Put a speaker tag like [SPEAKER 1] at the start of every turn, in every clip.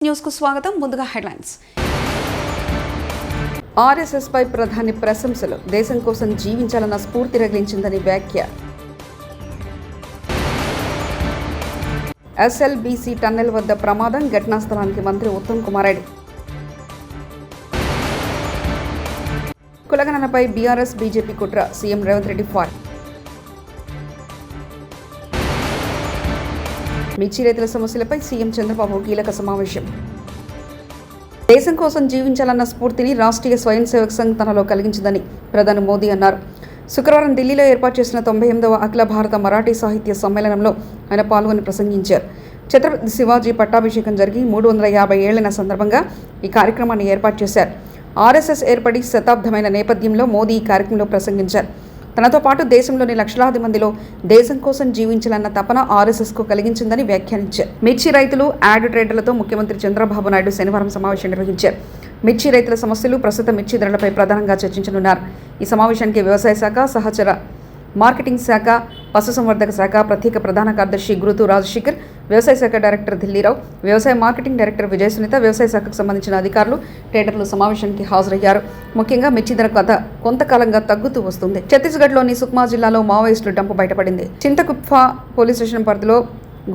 [SPEAKER 1] News కు స్వాగతం. ముందుగా హెడ్లైన్స్. ఆర్ఎస్ఎస్ పై ప్రధాని ప్రశంసలు. దేశం కోసం జీవించాలన్న స్ఫూర్తి రగిలించిందని వ్యాఖ్య. ఎస్ఎల్బీసీ టన్నెల్ వద్ద ప్రమాదం. ఘటనా స్థలానికి మంత్రి ఉత్తమ్ కుమార్ రెడ్డి. కులగణనపై బీఆర్ఎస్ బీజేపీ కుట్ర. సీఎం రేవంత్ రెడ్డి ఫార్. మిర్చి రైతుల సమస్యలపై సీఎం చంద్రబాబు కీలక సమావేశం. దేశం కోసం జీవించాలన్న స్ఫూర్తిని రాష్ట్రీయ స్వయం సేవక్ సంఘ్ తనలో కలిగించిందని ప్రధాని మోదీ అన్నారు. శుక్రవారం ఢిల్లీలో ఏర్పాటు చేసిన 98వ అఖిల భారత మరాఠీ సాహిత్య సమ్మేళనంలో ఆయన పాల్గొని ప్రసంగించారు. ఛత్రపతి శివాజీ పట్టాభిషేకం జరిగి 350 ఏళ్ల సందర్భంగా ఈ కార్యక్రమాన్ని ఏర్పాటు చేశారు. ఆర్ఎస్ఎస్ ఏర్పడి శతాబ్దమైన నేపథ్యంలో మోదీ ఈ కార్యక్రమంలో ప్రసంగించారు. తనతో పాటు దేశంలోని లక్షలాది మందిలో దేశం కోసం జీవించాలన్న తపన ఆర్ఎస్ఎస్కు కలిగించిందని వ్యాఖ్యానించారు. మిర్చి రైతులు, యాడ్ ట్రేడర్లతో ముఖ్యమంత్రి చంద్రబాబు నాయుడు శనివారం సమావేశం నిర్వహించారు. మిర్చి రైతుల సమస్యలు, ప్రస్తుత మిర్చి ధరలపై ప్రధానంగా చర్చించనున్నారు. ఈ సమావేశానికి వ్యవసాయ శాఖ, సహచర మార్కెటింగ్ శాఖ, పశుసంవర్ధక శాఖ ప్రత్యేక ప్రధాన కార్యదర్శి గురుతు రాజశేఖర్, వ్యవసాయ శాఖ డైరెక్టర్ ఢిల్లీరావు, వ్యవసాయ మార్కెటింగ్ డైరెక్టర్ విజయ సునీత, వ్యవసాయ శాఖకు సంబంధించిన అధికారులు, ట్రేడర్లు సమావేశానికి హాజరయ్యారు. ముఖ్యంగా మిర్చి ధర కొంతకాలంగా తగ్గుతూ వస్తుంది. ఛత్తీస్గఢ్లోని సుక్మా జిల్లాలో మావోయిస్టుల డంపు బయటపడింది. చింతకుప్ఫా పోలీస్ స్టేషన్ పరిధిలో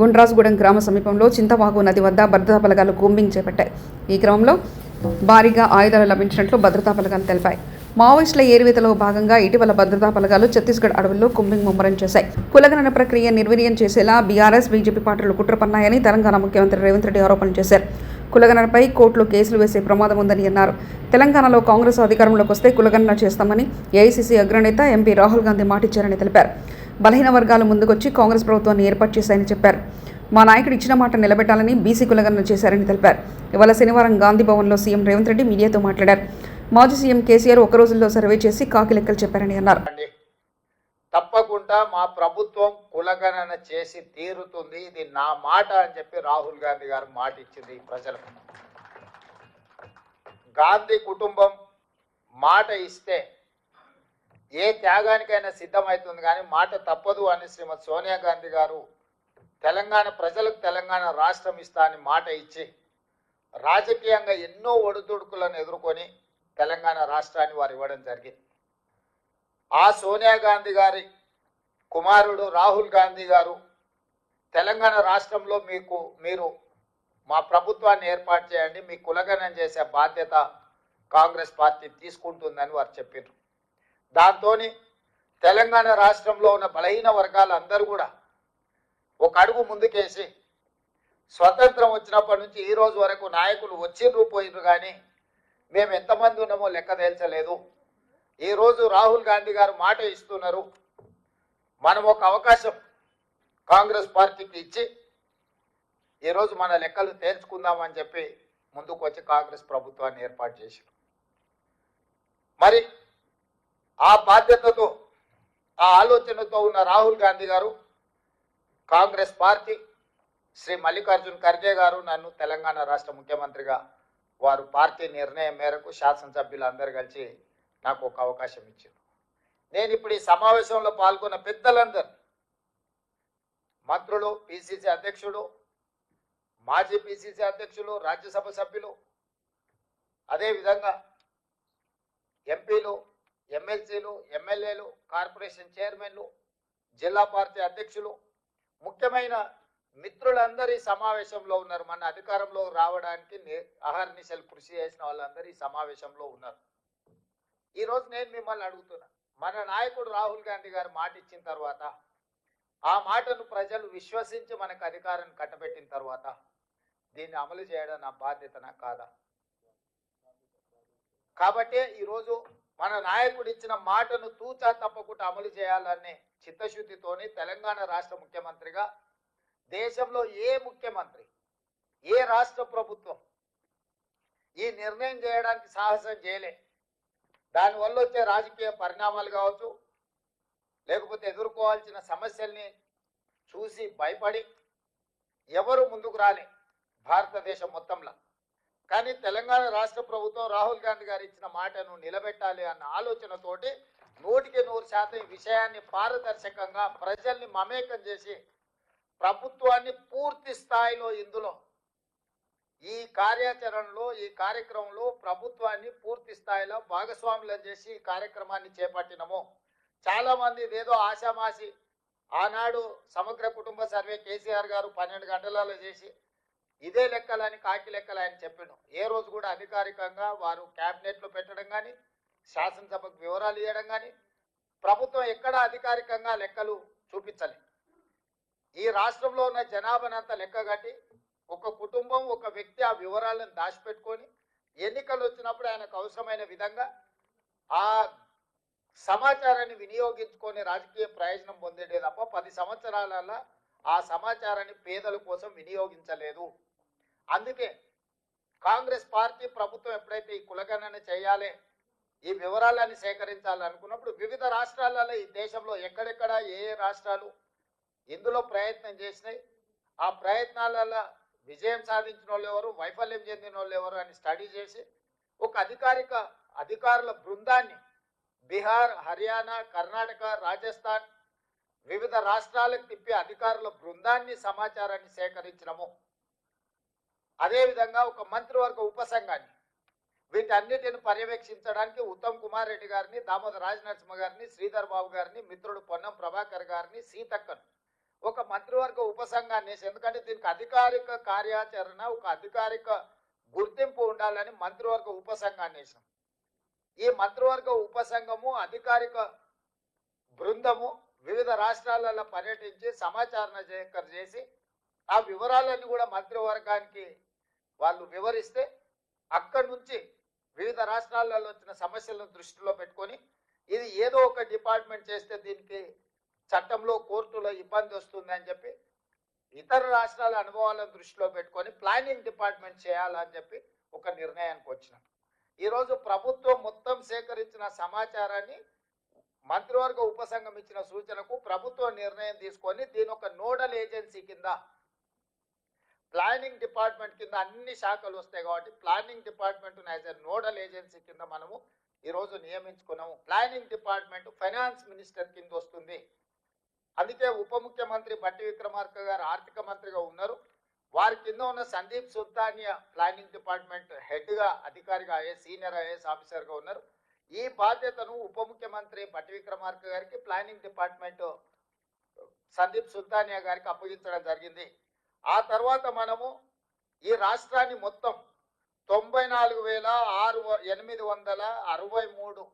[SPEAKER 1] గుండ్రాజ్గూడెం గ్రామ సమీపంలో చింతవాగు నది వద్ద భద్రతా బలగాలు కూంబింగ్ చేపట్టాయి. ఈ క్రమంలో భారీగా ఆయుధాలు లభించినట్లు భద్రతా బలగాలు తెలిపాయి. మావోయిస్టుల ఏరివేతలో భాగంగా ఇటీవల భద్రతా బలగాలు ఛత్తీస్గఢ్ అడవుల్లో కూంబింగ్ ముమ్మరం చేశాయి. కులగణన ప్రక్రియ నిర్వీర్యం చేసేలా బీఆర్ఎస్ బీజేపీ పార్టీలు కుట్ర పన్నాయని తెలంగాణ ముఖ్యమంత్రి రేవంత్ రెడ్డి ఆరోపణలు చేశారు. కులగణనపై కోర్టులో కేసులు వేసే ప్రమాదం ఉందని అన్నారు. తెలంగాణలో కాంగ్రెస్ అధికారంలోకి వస్తే కులగణన చేస్తామని ఏఐసీసీ అగ్రనేత ఎంపీ రాహుల్ గాంధీ మాటిచ్చారని తెలిపారు. బలహీన వర్గాలు ముందుకొచ్చి కాంగ్రెస్ ప్రభుత్వాన్ని ఏర్పాటు చేశాయని చెప్పారు. మా నాయకుడు ఇచ్చిన మాట నిలబెట్టాలని బీసీ కులగణన చేశారని తెలిపారు. ఇవాళ శనివారం గాంధీ భవన్లో సీఎం రేవంత్ రెడ్డి మీడియాతో మాట్లాడారు. మాజీ సీఎం కేసీఆర్ ఒక రోజుల్లో సర్వే చేసి కాకి లెక్కలు చెప్పారని అన్నారు.
[SPEAKER 2] తప్పకుండా మా ప్రభుత్వం కులగణన చేసి తీరుతుంది, ఇది నా మాట అని చెప్పి రాహుల్ గాంధీ గారు మాట ఇచ్చింది ప్రజలకు. గాంధీ కుటుంబం మాట ఇస్తే ఏ త్యాగానికైనా సిద్ధమవుతుంది, కానీ మాట తప్పదు అని శ్రీమతి సోనియా గాంధీ గారు తెలంగాణ ప్రజలకు తెలంగాణ రాష్ట్రం ఇస్తా అని మాట ఇచ్చి రాజకీయంగా ఎన్నో ఒడిదుడుకులను ఎదుర్కొని తెలంగాణ రాష్ట్రాన్ని వారు ఇవ్వడం జరిగింది. ఆ సోనియా గాంధీ గారి కుమారుడు రాహుల్ గాంధీ గారు తెలంగాణ రాష్ట్రంలో మీరు మా ప్రభుత్వాన్ని ఏర్పాటు చేయండి, మీ కులగణన చేసే బాధ్యత కాంగ్రెస్ పార్టీ తీసుకుంటుందని వారు చెప్పారు. దాంతో తెలంగాణ రాష్ట్రంలో ఉన్న బలహీన వర్గాలు అందరూ కూడా ఒక అడుగు ముందుకేసి స్వతంత్రం వచ్చినప్పటి నుంచి ఈ రోజు వరకు నాయకులు వచ్చిర్రు పోయిర్రు, కానీ మేము ఎంతమంది ఉన్నామో లెక్క తేల్చలేదు. ఈరోజు రాహుల్ గాంధీ గారు మాట ఇస్తున్నారు, మనం ఒక అవకాశం కాంగ్రెస్ పార్టీకి ఇచ్చి ఈరోజు మన లెక్కలు తేల్చుకుందామని చెప్పి ముందుకు వచ్చి కాంగ్రెస్ ప్రభుత్వాన్ని ఏర్పాటు చేశారు. మరి ఆ బాధ్యతతో, ఆ ఆలోచనతో ఉన్న రాహుల్ గాంధీ గారు, కాంగ్రెస్ పార్టీ, శ్రీ మల్లికార్జున్ ఖర్గే గారు నన్ను తెలంగాణ రాష్ట్ర ముఖ్యమంత్రిగా వారు పార్టీ నిర్ణయం మేరకు శాసనసభ్యులు అందరు కలిసి నాకు ఒక అవకాశం ఇచ్చారు. నేను ఇప్పుడు ఈ సమావేశంలో పాల్గొన్న పెద్దలందరూ, మంత్రులు, పిసిసి అధ్యక్షుడు, మాజీ పిసిసి అధ్యక్షులు, రాజ్యసభ సభ్యులు, అదేవిధంగా ఎంపీలు, ఎమ్మెల్సీలు, ఎమ్మెల్యేలు, కార్పొరేషన్ చైర్మన్లు, జిల్లా పార్టీ అధ్యక్షులు, ముఖ్యమైన మిత్రులందరూ ఈ సమావేశంలో ఉన్నారు. మన అధికారంలో రావడానికి అహర్నిశలు కృషి చేసిన వాళ్ళందరూ ఈ సమావేశంలో ఉన్నారు. ఈరోజు నేను మిమ్మల్ని అడుగుతున్నా, మన నాయకుడు రాహుల్ గాంధీ గారు మాట ఇచ్చిన తర్వాత, ఆ మాటను ప్రజలు విశ్వసించి మనకు అధికారాన్ని కట్టబెట్టిన తర్వాత దీన్ని అమలు చేయడం నా బాధ్యతనా కాదా? కాబట్టి ఈరోజు మన నాయకుడు ఇచ్చిన మాటను తూచా తప్పకుండా అమలు చేయాలనే చిత్తశుద్ధితోని తెలంగాణ రాష్ట్ర ముఖ్యమంత్రిగా దేశంలో ఏ ముఖ్యమంత్రి, ఏ రాష్ట్ర ప్రభుత్వం ఈ నిర్ణయం చేయడానికి సాహసం చేయలే. దానివల్ల వచ్చే రాజకీయ పరిణామాలు కావచ్చు, లేకపోతే ఎదుర్కోవాల్సిన సమస్యల్ని చూసి భయపడి ఎవరు ముందుకు రాలే భారతదేశం మొత్తంలో. కానీ తెలంగాణ రాష్ట్ర ప్రభుత్వం రాహుల్ గాంధీ గారు ఇచ్చిన మాటను నిలబెట్టాలి అన్న ఆలోచనతోటి 100% ఈ విషయాన్ని పారదర్శకంగా ప్రజల్ని మమేకం చేసి ప్రభుత్వాన్ని పూర్తి స్థాయిలో ఇందులో ఈ కార్యాచరణలో ఈ కార్యక్రమంలో ప్రభుత్వాన్ని పూర్తి స్థాయిలో భాగస్వాములను చేసి ఈ కార్యక్రమాన్ని చేపట్టినము. చాలా మంది ఇదేదో ఆశామాసి ఆనాడు సమగ్ర కుటుంబ సర్వే కేసీఆర్ గారు 12 గంటలలో చేసి ఇదే లెక్కలని కాకి లెక్కలు ఆయన చెప్పాను. ఏ రోజు కూడా అధికారికంగా వారు క్యాబినెట్లో పెట్టడం కానీ శాసనసభకు వివరాలు ఇవ్వడం కానీ ప్రభుత్వం ఎక్కడ అధికారికంగా లెక్కలు చూపించలేదు. ఈ రాష్ట్రంలో ఉన్న జనాభానంతా లెక్క కట్టి ఒక కుటుంబం ఒక వ్యక్తి ఆ వివరాలను దాచిపెట్టుకొని ఎన్నికలు వచ్చినప్పుడు ఆయనకు అవసరమైన విధంగా ఆ సమాచారాన్ని వినియోగించుకొని రాజకీయ ప్రయోజనం పొందేదే తప్ప 10 సంవత్సరాలలో ఆ సమాచారాన్ని పేదల కోసం వినియోగించలేదు. అందుకే కాంగ్రెస్ పార్టీ ప్రభుత్వం ఎప్పుడైతే ఈ కులగణన చేయాలి, ఈ వివరాలను సేకరించాలనుకున్నప్పుడు వివిధ రాష్ట్రాలలో ఈ దేశంలో ఎక్కడెక్కడ ఏ రాష్ట్రాలు ఇందులో ప్రయత్నం చేసినాయి, ఆ ప్రయత్నాలలో విజయం సాధించిన వాళ్ళు ఎవరు, వైఫల్యం చెందిన వాళ్ళు ఎవరు అని స్టడీ చేసి ఒక అధికారుల బృందాన్ని బీహార్, హర్యానా, కర్ణాటక, రాజస్థాన్ వివిధ రాష్ట్రాలకు తిప్పి అధికారుల బృందాన్ని సమాచారాన్ని సేకరించడము. అదేవిధంగా ఒక మంత్రివర్గ ఉపసంఘాన్ని వీటన్నిటిని పర్యవేక్షించడానికి ఉత్తమ్ కుమార్ రెడ్డి గారిని, దామోదర్ రాజనరసింహ గారిని, శ్రీధర్ బాబు గారిని, మిత్రుడు పొన్నం ప్రభాకర్ గారిని, సీతక్కను ఒక మంత్రివర్గ ఉపసంఘాన్ని వేసి, ఎందుకంటే దీనికి అధికారిక కార్యాచరణ ఒక అధికారిక గుర్తింపు ఉండాలని మంత్రివర్గ ఉపసంఘాన్ని వేసాం. ఈ మంత్రివర్గ ఉపసంఘము అధికారిక బృందము వివిధ రాష్ట్రాలలో పర్యటించి సమాచారం సేకరణ చేసి ఆ వివరాలన్నీ కూడా మంత్రివర్గానికి వాళ్ళు వివరిస్తే అక్కడి నుంచి వివిధ రాష్ట్రాలలో వచ్చిన సమస్యలను దృష్టిలో పెట్టుకొని ఇది ఏదో ఒక డిపార్ట్మెంట్ చేస్తే దీనికి చట్టంలో కోర్టులో ఇబ్బంది వస్తుంది అని చెప్పి ఇతర రాష్ట్రాల అనుభవాలను దృష్టిలో పెట్టుకొని ప్లానింగ్ డిపార్ట్మెంట్ చేయాలని చెప్పి ఒక నిర్ణయానికి వచ్చినాం. ఈరోజు ప్రభుత్వం మొత్తం సేకరించిన సమాచారాన్ని మంత్రివర్గ ఉపసంఘం ఇచ్చిన సూచనకు ప్రభుత్వం నిర్ణయం తీసుకొని దీని ఒక నోడల్ ఏజెన్సీ కింద ప్లానింగ్ డిపార్ట్మెంట్ కింద అన్ని శాఖలు వస్తాయి కాబట్టి planning department as a nodal agency కింద మనము ఈరోజు నియమించుకున్నాము. ప్లానింగ్ డిపార్ట్మెంట్ ఫైనాన్స్ మినిస్టర్ కింద వస్తుంది. అందుకే ఉప ముఖ్యమంత్రి బట్టి విక్రమార్క గారు ఆర్థిక మంత్రిగా ఉన్నారు. వారి కింద ఉన్న సందీప్ సుల్తానియా ప్లానింగ్ డిపార్ట్మెంట్ హెడ్గా అధికారిగా సీనియర్ ఐఏఎస్ ఆఫీసర్గా ఉన్నారు. ఈ బాధ్యతను ఉప ముఖ్యమంత్రి బట్టి విక్రమార్క గారికి ప్లానింగ్ డిపార్ట్మెంట్ సందీప్ సుల్తానియా గారికి అప్పగించడం జరిగింది. ఆ తర్వాత మనము ఈ రాష్ట్రాన్ని మొత్తం 94,863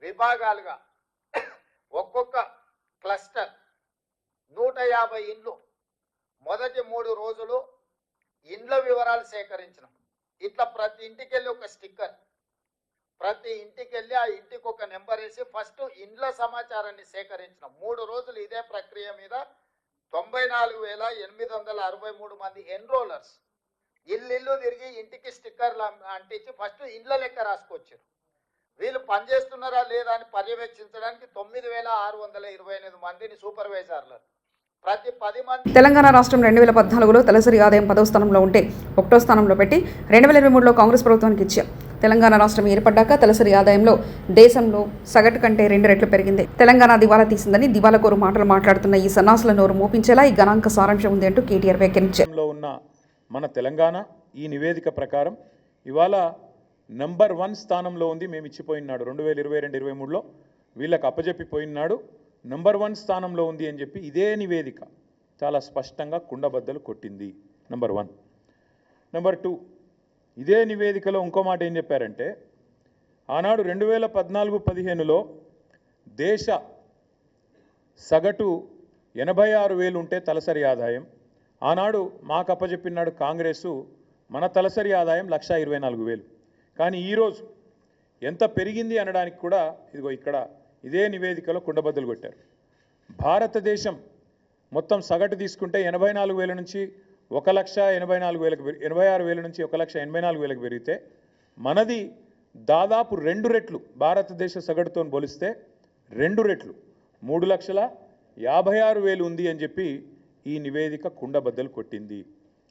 [SPEAKER 2] విభాగాలుగా ఒక్కొక్క క్లస్టర్ 150 ఇండ్లు మొదటి 3 రోజులు ఇండ్ల వివరాలు సేకరించినాం. ఇట్లా ప్రతి ఇంటికి వెళ్ళి ఒక స్టిక్కర్, ప్రతి ఇంటికి వెళ్ళి ఆ ఇంటికి ఒక నెంబర్ వేసి ఫస్ట్ ఇండ్ల సమాచారాన్ని సేకరించినాం. 3 రోజులు ఇదే ప్రక్రియ మీద 94,863 మంది ఎన్రోలర్స్ ఇల్లు తిరిగి ఇంటికి స్టిక్కర్లు అంటించి ఫస్ట్ ఇండ్ల లెక్క రాసుకొచ్చారు. వీళ్ళు పనిచేస్తున్నారా లేదా అని పర్యవేక్షించడానికి 9,628 మందిని సూపర్వైజర్లు ప్రతి 10 మంది.
[SPEAKER 1] తెలంగాణ రాష్ట్రం 2014లో తలసరి ఆదాయం 10వ స్థానంలో ఉంటే 1వ స్థానంలో పెట్టి 2023లో కాంగ్రెస్ ప్రభుత్వానికి ఇచ్చారు. తెలంగాణ రాష్ట్రం ఏర్పడ్డాక తలసరి ఆదాయంలో దేశంలో సగటు కంటే 2 రెట్లు పెరిగింది. తెలంగాణ దివాలా తీసిందని దివాలాకోరు మాటలు మాట్లాడుతున్న ఈ సన్నాసుల నోరు మోపించేలా ఈ గణాంక సారాంశం ఉంది అంటూ కేటీఆర్ వ్యాఖ్యానించారు.
[SPEAKER 3] ఉన్న మన తెలంగాణ ఈ నివేదిక ప్రకారం ఇవాళ నంబర్ 1 స్థానంలో ఉంది. మేము ఇచ్చిపోయినాడు 2022-23లో వీళ్ళకి అప్పజెప్పిపోయినాడు. నంబర్ 1 స్థానంలో ఉంది అని చెప్పి ఇదే నివేదిక చాలా స్పష్టంగా కుండబద్దలు కొట్టింది. నంబర్ 1. నంబర్ 2, ఇదే నివేదికలో ఇంకో మాట ఏం చెప్పారంటే ఆనాడు 2014-15లో దేశ సగటు 86,000 ఉంటే తలసరి ఆదాయం. ఆనాడు మాకు అప్పచెప్పినాడు కాంగ్రెసు మన తలసరి ఆదాయం 1,24,000. కానీ ఈరోజు ఎంత పెరిగింది అనడానికి కూడా ఇదిగో ఇక్కడ ఇదే నివేదికలో కుండబద్దలు కొట్టారు. భారతదేశం మొత్తం సగటు తీసుకుంటే 84,000 నుంచి 1,86,000 నుంచి 1,84,000 పెరిగితే మనది దాదాపు 2 రెట్లు భారతదేశ సగటుతో పోలిస్తే 2 రెట్లు 3,56,000 ఉంది అని చెప్పి ఈ నివేదిక కుండబద్దలు కొట్టింది.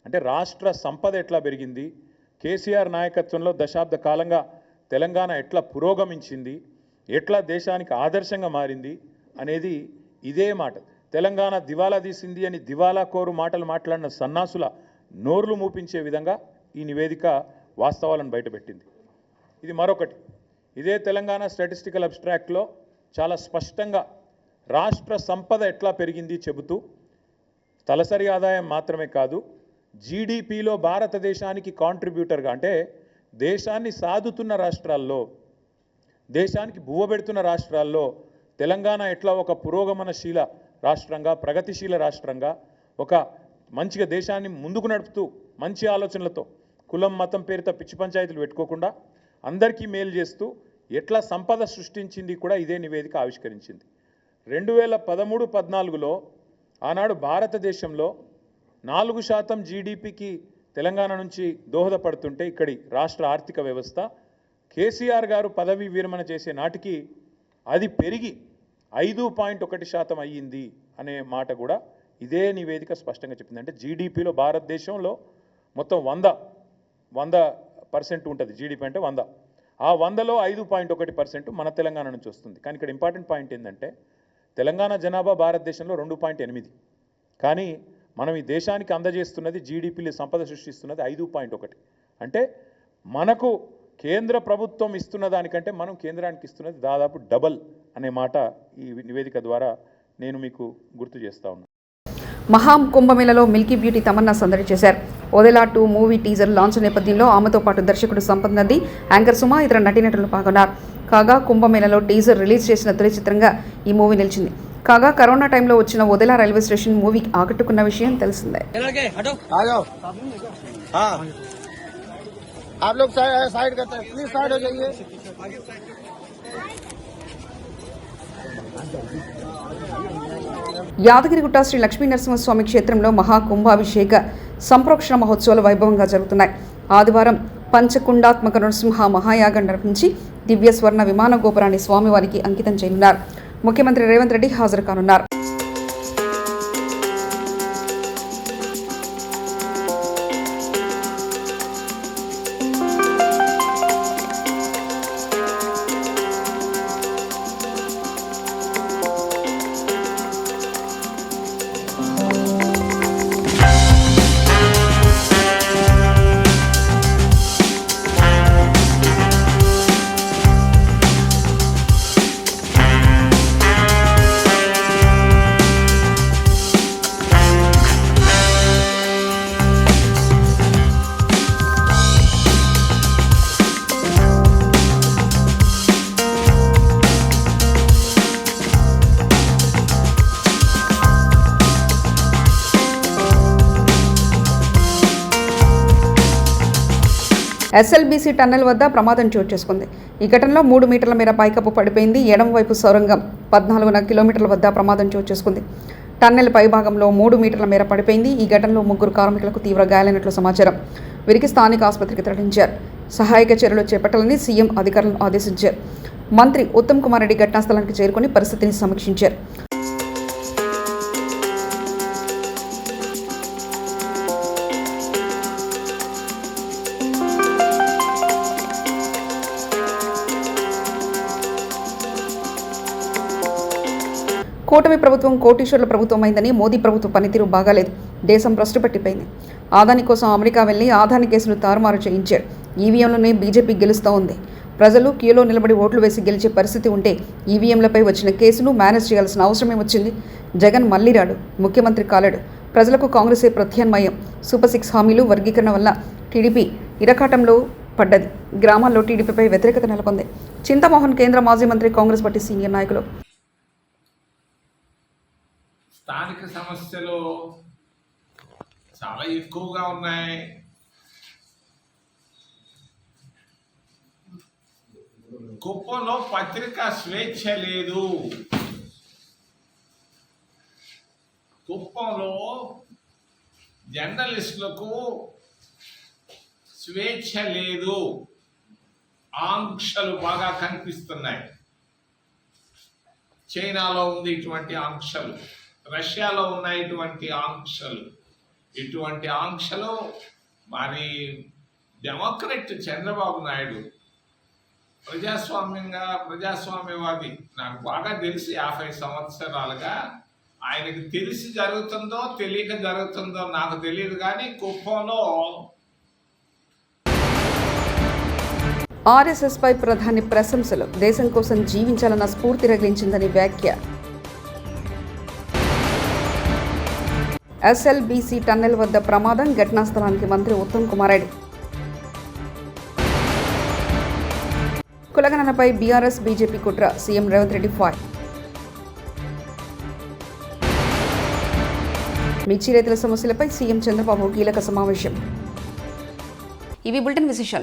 [SPEAKER 3] అంటే రాష్ట్ర సంపద ఎట్లా పెరిగింది, కేసీఆర్ నాయకత్వంలో దశాబ్ద కాలంగా తెలంగాణ ఎట్లా పురోగమించింది, ఎట్లా దేశానికి ఆదర్శంగా మారింది అనేది ఇదే మాట. తెలంగాణ దివాలా తీసింది అని దివాలా కోరు మాటలు మాట్లాడిన సన్నాసుల నోర్లు మూపించే విధంగా ఈ నివేదిక వాస్తవాలను బయటపెట్టింది. ఇది మరొకటి. ఇదే తెలంగాణ స్టాటిస్టికల్ అబ్స్ట్రాక్ట్లో చాలా స్పష్టంగా రాష్ట్ర సంపద ఎట్లా పెరిగింది చెబుతూ తలసరి ఆదాయం మాత్రమే కాదు, జీడిపిలో భారతదేశానికి కాంట్రిబ్యూటర్గా అంటే దేశాన్ని సాదుతున్న రాష్ట్రాల్లో, దేశానికి బువ్వబెడుతున్న రాష్ట్రాల్లో తెలంగాణ ఎట్లా ఒక పురోగమనశీల రాష్ట్రంగా, ప్రగతిశీల రాష్ట్రంగా, ఒక మంచిగా దేశాన్ని ముందుకు నడుపుతూ మంచి ఆలోచనలతో కులం మతం పేరుతో పిచ్చి పంచాయతీలు పెట్టుకోకుండా అందరికీ మేలు చేస్తూ ఎట్లా సంపద సృష్టించింది కూడా ఇదే నివేదిక ఆవిష్కరించింది. 2013-14లో ఆనాడు భారతదేశంలో 4% జీడిపికి తెలంగాణ నుంచి దోహదపడుతుంటే ఇక్కడి రాష్ట్ర ఆర్థిక వ్యవస్థ కేసీఆర్ గారు పదవి విరమణ చేసే నాటికి అది పెరిగి 5.1% అయ్యింది అనే మాట కూడా ఇదే నివేదిక స్పష్టంగా చెప్పింది. అంటే జీడిపిలో భారతదేశంలో మొత్తం 100% ఉంటుంది. జీడిపి అంటే 100. ఆ 100లో 5.1% మన తెలంగాణ నుంచి వస్తుంది. కానీ ఇక్కడ ఇంపార్టెంట్ పాయింట్ ఏంటంటే తెలంగాణ జనాభా భారతదేశంలో 2.8, కానీ మనం ఈ దేశానికి అందజేస్తున్నది జీడిపిలో సంపద సృష్టిస్తున్నది 5.1. అంటే మనకు కేంద్ర ప్రభుత్వం ఇస్తున్న దానికంటే మనం కేంద్రానికి ఇస్తున్నది దాదాపు డబల్ అనే మాట ఈ నివేదిక ద్వారా నేను మీకు గుర్తు చేస్తా ఉన్నాను.
[SPEAKER 1] మహా కుంభమేళలో మిల్కీ బ్యూటీ తమన్నా సందడి చేశారు. ఓదెలా 2 మూవీ టీజర్ లాంచ్ నేపథ్యంలో ఆమెతో పాటు దర్శకుడు సంపత్ నంది, యాంకర్ సుమ, ఇతర నటీనటులు పాల్గొన్నారు. కాగా కుంభమేళలో టీజర్ రిలీజ్ చేసిన తొలి చిత్రంగా ఈ మూవీ నిలిచింది. కాగా కరోనా టైంలో వచ్చిన ఓదెలా రైల్వే స్టేషన్ మూవీకి ఆకట్టుకున్న విషయం తెలిసిందే.
[SPEAKER 4] आप लोग साइड करते हैं, प्लीज साइड हो जाइए.
[SPEAKER 1] యాదగిరిగుట్ట శ్రీ లక్ష్మీ నరసింహస్వామి క్షేత్రంలో మహాకుంభాభిషేక సంప్రోక్షణ మహోత్సవాలు వైభవంగా జరుగుతున్నాయి. ఆదివారం పంచకుండాత్మక నరసింహ మహాయాగం నిర్వహించి దివ్య స్వర్ణ విమాన గోపురాన్ని స్వామివారికి అంకితం చేయనున్నారు. ముఖ్యమంత్రి రేవంత్ రెడ్డి హాజరు కానున్నారు. ఎస్ఎల్బీసీ టన్నెల్ వద్ద ప్రమాదం చోటు చేసుకుంది. ఈ ఘటనలో 3 మీటర్ల మేర పైకప్పు పడిపోయింది. ఎడమవైపు సొరంగం 14 కిలోమీటర్ల వద్ద ప్రమాదం చోటు చేసుకుంది. టన్నెల్ పైభాగంలో 3 మీటర్ల మేర పడిపోయింది. ఈ ఘటనలో 3 కార్మికులకు తీవ్ర గాయాలైనట్లు సమాచారం. వీరికి స్థానిక ఆసుపత్రికి తరలించారు. సహాయక చర్యలు చేపట్టాలని సీఎం అధికారులను ఆదేశించారు. మంత్రి ఉత్తమ్ కుమార్ రెడ్డి ఘటనా స్థలానికి చేరుకుని పరిస్థితిని సమీక్షించారు. కూటమి ప్రభుత్వం కోటీశ్వర్ల ప్రభుత్వం అయిందని మోదీ ప్రభుత్వ పనితీరు బాగాలేదు. దేశం భ్రష్టు పట్టిపోయింది. ఆదాని కోసం అమెరికా వెళ్లి ఆదాని కేసును తారుమారు చేయించాడు. ఈవీఎంలోనే బీజేపీ గెలుస్తూ ఉంది. ప్రజలు క్యూలో నిలబడి ఓట్లు వేసి గెలిచే పరిస్థితి ఉంటే ఈవీఎంలపై వచ్చిన కేసును మేనేజ్ చేయాల్సిన అవసరమే వచ్చింది. జగన్ మళ్లీ రాడు, ముఖ్యమంత్రి కాలేడు. ప్రజలకు కాంగ్రెసే ప్రత్యామ్నాయం. సూపర్ 6 హామీలు వర్గీకరణ వల్ల టీడీపీ ఇరకాటంలో పడ్డది. గ్రామాల్లో టీడీపీపై వ్యతిరేకత నెలకొంది. చింతమోహన్ కేంద్ర మాజీ మంత్రి, కాంగ్రెస్ పార్టీ సీనియర్ నాయకులు.
[SPEAKER 5] స్థానిక సమస్యలు చాలా ఎక్కువగా ఉన్నాయి. కుప్పంలో పత్రికా స్వేచ్ఛ లేదు. కుప్పంలో జర్నలిస్టులకు స్వేచ్ఛ లేదు. ఆంక్షలు బాగా కనిపిస్తున్నాయి. చైనాలో ఉంది ఇటువంటి ఆంక్షలు, రష్యాలో ఉన్నాయి ఇటువంటి ఆంక్షలు. ఇటువంటి ఆంక్షలు మరి డెమోక్రట్ చంద్రబాబు నాయుడు ప్రజాస్వామ్యవాది, నాకు బాగా తెలిసి 50 సంవత్సరాలుగా ఆయనకి తెలిసి జరుగుతుందో తెలియక జరుగుతుందో నాకు తెలియదు, కానీ కుప్పంలో
[SPEAKER 1] ఆర్ఎస్ఎస్పై ప్రధాని ప్రశంసలు, దేశం కోసం జీవించాలన్న స్ఫూర్తి రగిలించిందని వ్యాఖ్య. ఎస్ఎల్బీసీ టన్నెల్ వద్ద ప్రమాదం, ఘటనా స్థలానికి మంత్రి ఉత్తమ్ కుమార్ రెడ్డి. కులగణనపై బీఆర్ఎస్ బీజేపీ కుట్ర, సీఎం రేవంత్ రెడ్డి ఫైర్. మిర్చి రైతుల సమస్యలపై సీఎం చంద్రబాబు కీలక సమావేశం. ఇవి బులెటిన్ విశేషాలు.